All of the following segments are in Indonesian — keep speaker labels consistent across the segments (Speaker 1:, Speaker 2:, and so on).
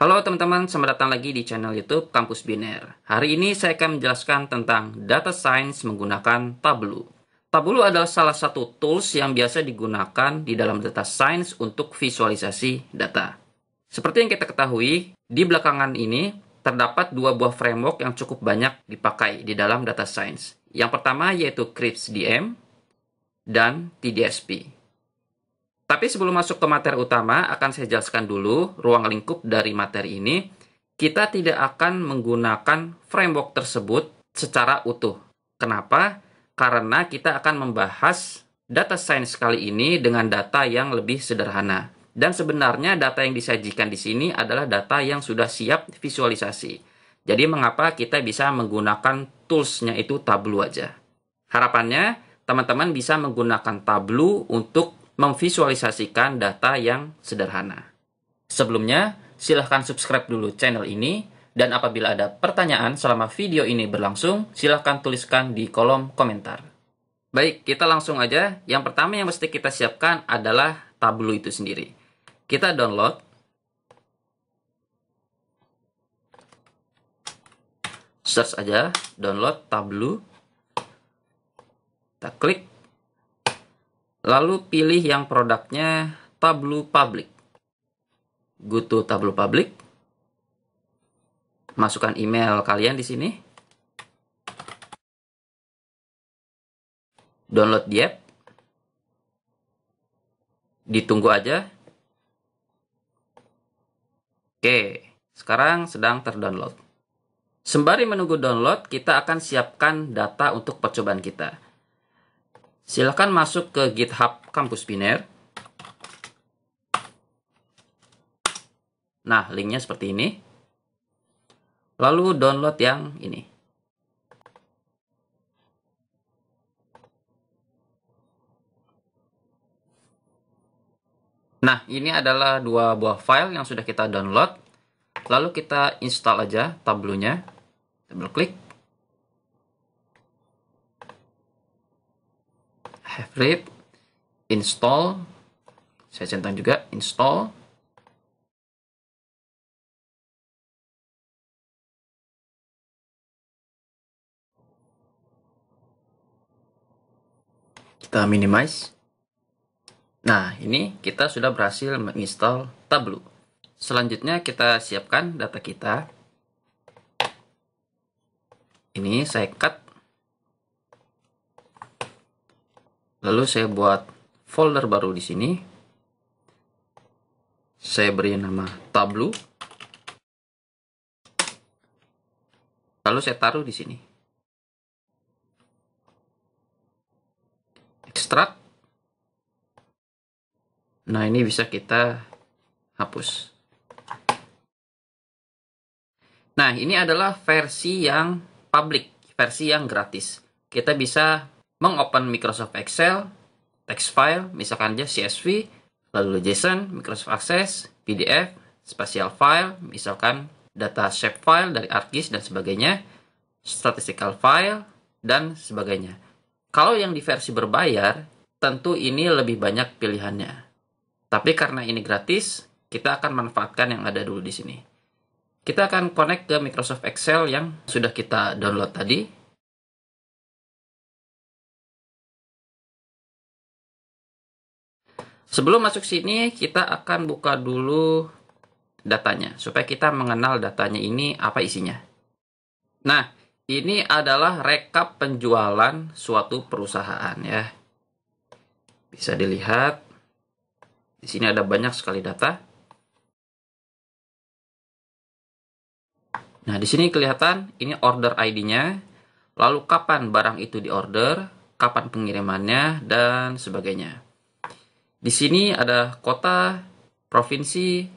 Speaker 1: Halo teman-teman, selamat datang lagi di channel YouTube Kampus Biner. Hari ini saya akan menjelaskan tentang data science menggunakan Tableau. Tableau adalah salah satu tools yang biasa digunakan di dalam data science untuk visualisasi data. Seperti yang kita ketahui, di belakangan ini terdapat dua buah framework yang cukup banyak dipakai di dalam data science. Yang pertama yaitu CRISP-DM dan TDSP. Tapi sebelum masuk ke materi utama, akan saya jelaskan dulu ruang lingkup dari materi ini. Kita tidak akan menggunakan framework tersebut secara utuh. Kenapa? Karena kita akan membahas data science kali ini dengan data yang lebih sederhana. Dan sebenarnya data yang disajikan di sini adalah data yang sudah siap visualisasi. Jadi mengapa kita bisa menggunakan tools-nya itu Tableau aja. Harapannya, teman-teman bisa menggunakan Tableau untuk memvisualisasikan data yang sederhana. Sebelumnya, silahkan subscribe dulu channel ini, dan apabila ada pertanyaan selama video ini berlangsung, silahkan tuliskan di kolom komentar. Baik, kita langsung aja. Yang pertama yang mesti kita siapkan adalah Tableau itu sendiri. Kita download. Search aja, download Tableau. Kita klik. Lalu pilih yang produknya Tableau Public. Go to Tableau Public. Masukkan email kalian di sini. Download di app. Ditunggu aja. Oke, sekarang sedang terdownload. Sembari menunggu download, kita akan siapkan data untuk percobaan kita. Silakan masuk ke GitHub Kampus Biner. Nah, linknya seperti ini. Lalu download yang ini. Nah, ini adalah dua buah file yang sudah kita download. Lalu kita install aja Tableau-nya. Double klik. Have read, install, saya centang juga, install. Kita minimize. Nah, ini kita sudah berhasil menginstal Tableau. Selanjutnya kita siapkan data kita. Ini saya cut. Lalu saya buat folder baru di sini. Saya beri nama Tableau. Lalu saya taruh di sini. Ekstrak. Nah, ini bisa kita hapus. Nah, ini adalah versi yang public, versi yang gratis. Kita bisa mengopen Microsoft Excel, text file, misalkan aja CSV, lalu JSON, Microsoft Access, PDF, spatial file, misalkan data shape file dari ArcGIS dan sebagainya, statistical file, dan sebagainya. Kalau yang di versi berbayar, tentu ini lebih banyak pilihannya. Tapi karena ini gratis, kita akan manfaatkan yang ada dulu di sini. Kita akan connect ke Microsoft Excel yang sudah kita download tadi. Sebelum masuk sini, kita akan buka dulu datanya, supaya kita mengenal datanya ini apa isinya. Nah, ini adalah rekap penjualan suatu perusahaan ya. Bisa dilihat, di sini ada banyak sekali data. Nah, di sini kelihatan ini order ID-nya, lalu kapan barang itu diorder, kapan pengirimannya, dan sebagainya. Di sini ada kota, provinsi,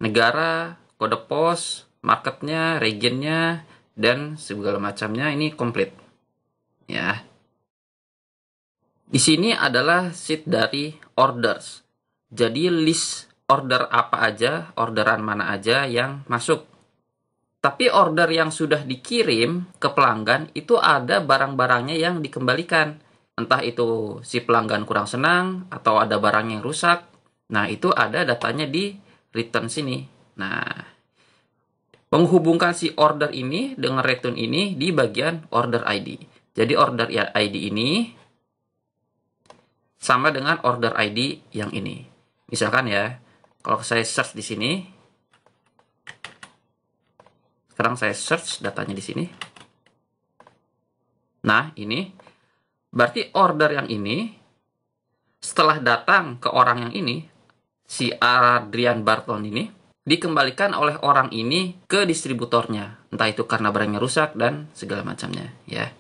Speaker 1: negara, kode pos, marketnya, regionnya, dan segala macamnya. Ini komplit. Ya. Di sini adalah sheet dari orders. Jadi list order apa aja, orderan mana aja yang masuk. Tapi order yang sudah dikirim ke pelanggan itu ada barang-barangnya yang dikembalikan. Entah itu si pelanggan kurang senang atau ada barang yang rusak. Nah, itu ada datanya di return sini. Nah, menghubungkan si order ini dengan return ini di bagian order ID. Jadi order ID ini sama dengan order ID yang ini. Misalkan ya, kalau saya search di sini, sekarang saya search datanya di sini. Nah, ini berarti order yang ini setelah datang ke orang yang ini, si Adrian Barton ini dikembalikan oleh orang ini ke distributornya, entah itu karena barangnya rusak dan segala macamnya, ya.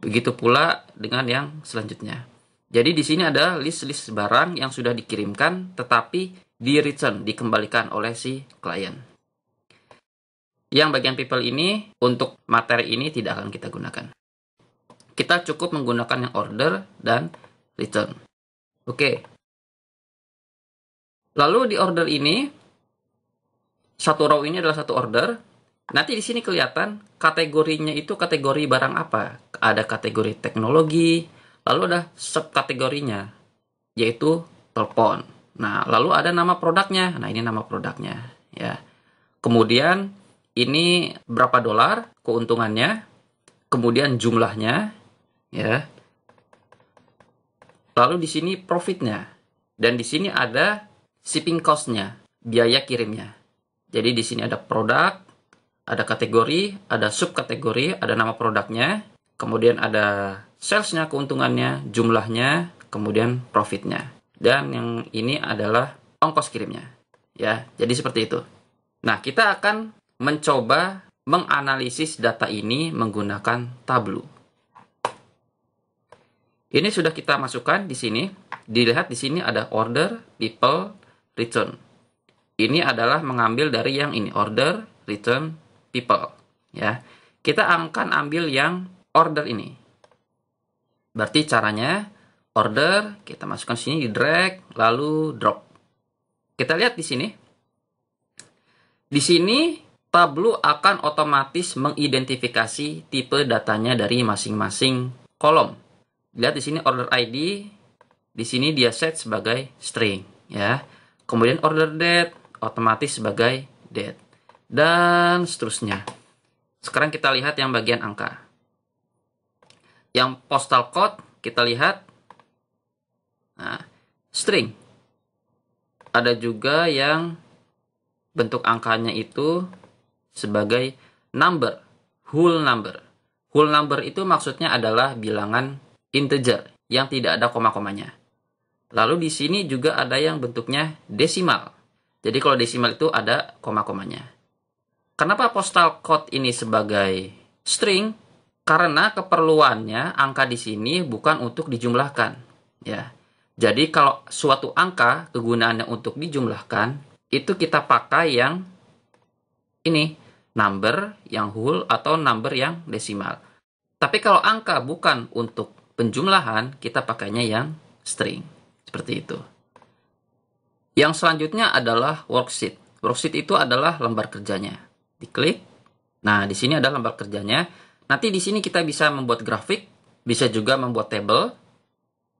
Speaker 1: Begitu pula dengan yang selanjutnya. Jadi di sini ada list-list barang yang sudah dikirimkan tetapi di return, dikembalikan oleh si klien. Yang bagian people ini untuk materi ini tidak akan kita gunakan. Kita cukup menggunakan yang order dan return. Oke. Lalu di order ini, satu row ini adalah satu order. Nanti di sini kelihatan kategorinya itu kategori barang apa. Ada kategori teknologi, lalu ada subkategorinya, yaitu telepon. Nah, lalu ada nama produknya. Nah, ini nama produknya, ya. Kemudian ini berapa dolar keuntungannya, kemudian jumlahnya, ya. Lalu di sini profitnya, dan di sini ada shipping cost-nya, biaya kirimnya. Jadi di sini ada produk, ada kategori, ada subkategori, ada nama produknya, kemudian ada sales-nya, keuntungannya, jumlahnya, kemudian profitnya. Dan yang ini adalah ongkos kirimnya. Ya, jadi seperti itu. Nah, kita akan mencoba menganalisis data ini menggunakan Tableau. Ini sudah kita masukkan di sini. Dilihat di sini ada order, people, return. Ini adalah mengambil dari yang ini, order, return, people. Ya, kita akan ambil yang order ini. Berarti caranya order kita masukkan sini, di drag, lalu drop. Kita lihat di sini. Di sini Tableau akan otomatis mengidentifikasi tipe datanya dari masing-masing kolom. Lihat di sini order ID, di sini dia set sebagai string, ya. Kemudian order date otomatis sebagai date dan seterusnya. Sekarang kita lihat yang bagian angka. Yang postal code kita lihat, nah, string. Ada juga yang bentuk angkanya itu sebagai number, whole number. Whole number itu maksudnya adalah bilangan integer yang tidak ada koma-komanya. Lalu di sini juga ada yang bentuknya desimal. Jadi kalau desimal itu ada koma-komanya. Kenapa postal code ini sebagai string? Karena keperluannya angka di sini bukan untuk dijumlahkan, ya. Jadi kalau suatu angka kegunaannya untuk dijumlahkan, itu kita pakai yang ini, number yang whole atau number yang desimal. Tapi kalau angka bukan untuk penjumlahan, kita pakainya yang string. Seperti itu. Yang selanjutnya adalah worksheet. Worksheet itu adalah lembar kerjanya. Diklik. Nah, di sini ada lembar kerjanya. Nanti di sini kita bisa membuat grafik, bisa juga membuat table.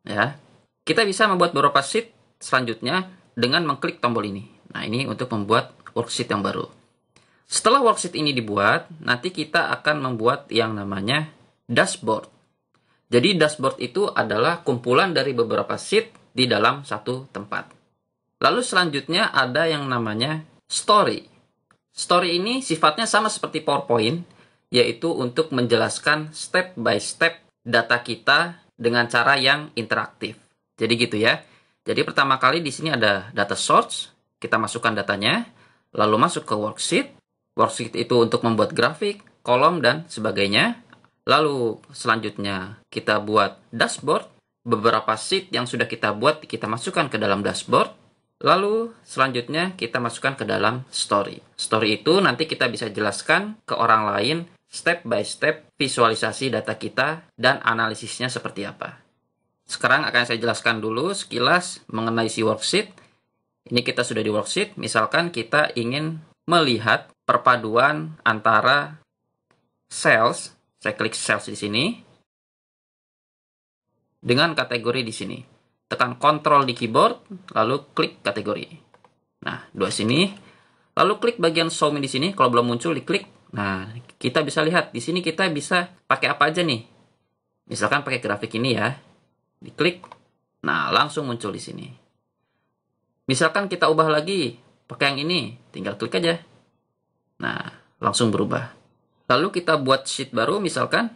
Speaker 1: Ya. Kita bisa membuat beberapa sheet selanjutnya dengan mengklik tombol ini. Nah, ini untuk membuat worksheet yang baru. Setelah worksheet ini dibuat, nanti kita akan membuat yang namanya dashboard. Jadi dashboard itu adalah kumpulan dari beberapa sheet di dalam satu tempat. Lalu selanjutnya ada yang namanya story. Story ini sifatnya sama seperti PowerPoint, yaitu untuk menjelaskan step by step data kita dengan cara yang interaktif. Jadi gitu ya. Jadi pertama kali di sini ada data source, kita masukkan datanya, lalu masuk ke worksheet. Worksheet itu untuk membuat grafik, kolom, dan sebagainya. Lalu selanjutnya kita buat dashboard. Beberapa sheet yang sudah kita buat kita masukkan ke dalam dashboard. Lalu selanjutnya kita masukkan ke dalam story. Story itu nanti kita bisa jelaskan ke orang lain step by step visualisasi data kita dan analisisnya seperti apa. Sekarang akan saya jelaskan dulu sekilas mengenai si worksheet. Ini kita sudah di worksheet. Misalkan kita ingin melihat perpaduan antara sales. Saya klik sales di sini. Dengan kategori di sini. Tekan Ctrl di keyboard, lalu klik kategori. Nah, dua sini. Lalu klik bagian show me di sini, kalau belum muncul diklik. Nah, kita bisa lihat di sini kita bisa pakai apa aja nih. Misalkan pakai grafik ini ya. Diklik. Nah, langsung muncul di sini. Misalkan kita ubah lagi pakai yang ini, tinggal klik aja. Nah, langsung berubah. Lalu kita buat sheet baru misalkan.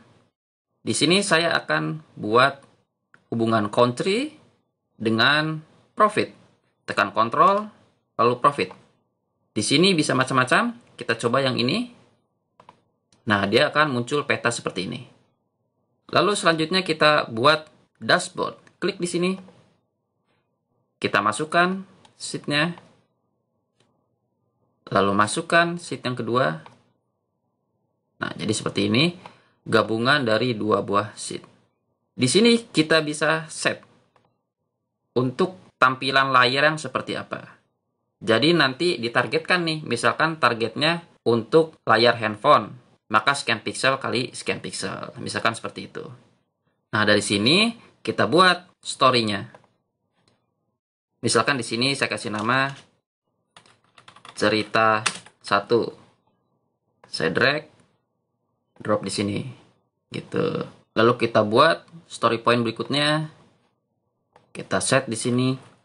Speaker 1: Di sini saya akan buat hubungan country dengan profit. Tekan Ctrl, lalu profit. Di sini bisa macam-macam. Kita coba yang ini. Nah, dia akan muncul peta seperti ini. Lalu selanjutnya kita buat dashboard. Klik di sini. Kita masukkan sheet-nya. Lalu masukkan sheet yang kedua. Nah, jadi seperti ini. Gabungan dari dua buah sheet. Di sini kita bisa set untuk tampilan layar yang seperti apa. Jadi nanti ditargetkan nih, misalkan targetnya untuk layar handphone, maka scan pixel kali scan pixel, misalkan seperti itu. Nah, dari sini kita buat story-nya. Misalkan di sini saya kasih nama cerita 1. Saya drag, drop di sini, gitu. Lalu kita buat story point berikutnya. Kita set di sini.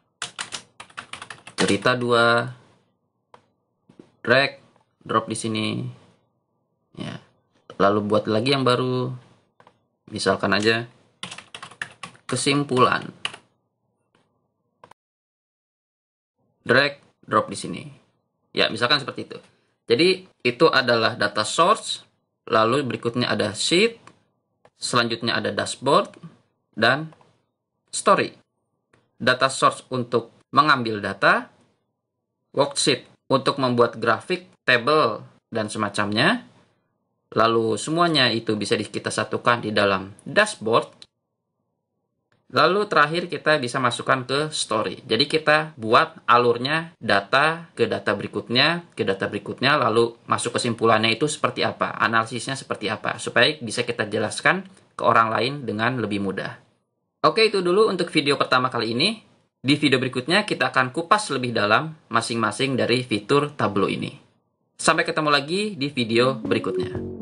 Speaker 1: Cerita 2. Drag, drop di sini. Ya. Lalu buat lagi yang baru. Misalkan aja kesimpulan. Drag, drop di sini. Ya, misalkan seperti itu. Jadi, itu adalah data source. Lalu berikutnya ada sheet. Selanjutnya ada dashboard. Dan story. Data source untuk mengambil data. Worksheet untuk membuat grafik, table, dan semacamnya. Lalu semuanya itu bisa kita satukan di dalam dashboard. Lalu terakhir kita bisa masukkan ke story. Jadi kita buat alurnya data ke data berikutnya, lalu masuk kesimpulannya itu seperti apa, analisisnya seperti apa, supaya bisa kita jelaskan ke orang lain dengan lebih mudah. Oke, itu dulu untuk video pertama kali ini. Di video berikutnya kita akan kupas lebih dalam masing-masing dari fitur Tableau ini. Sampai ketemu lagi di video berikutnya.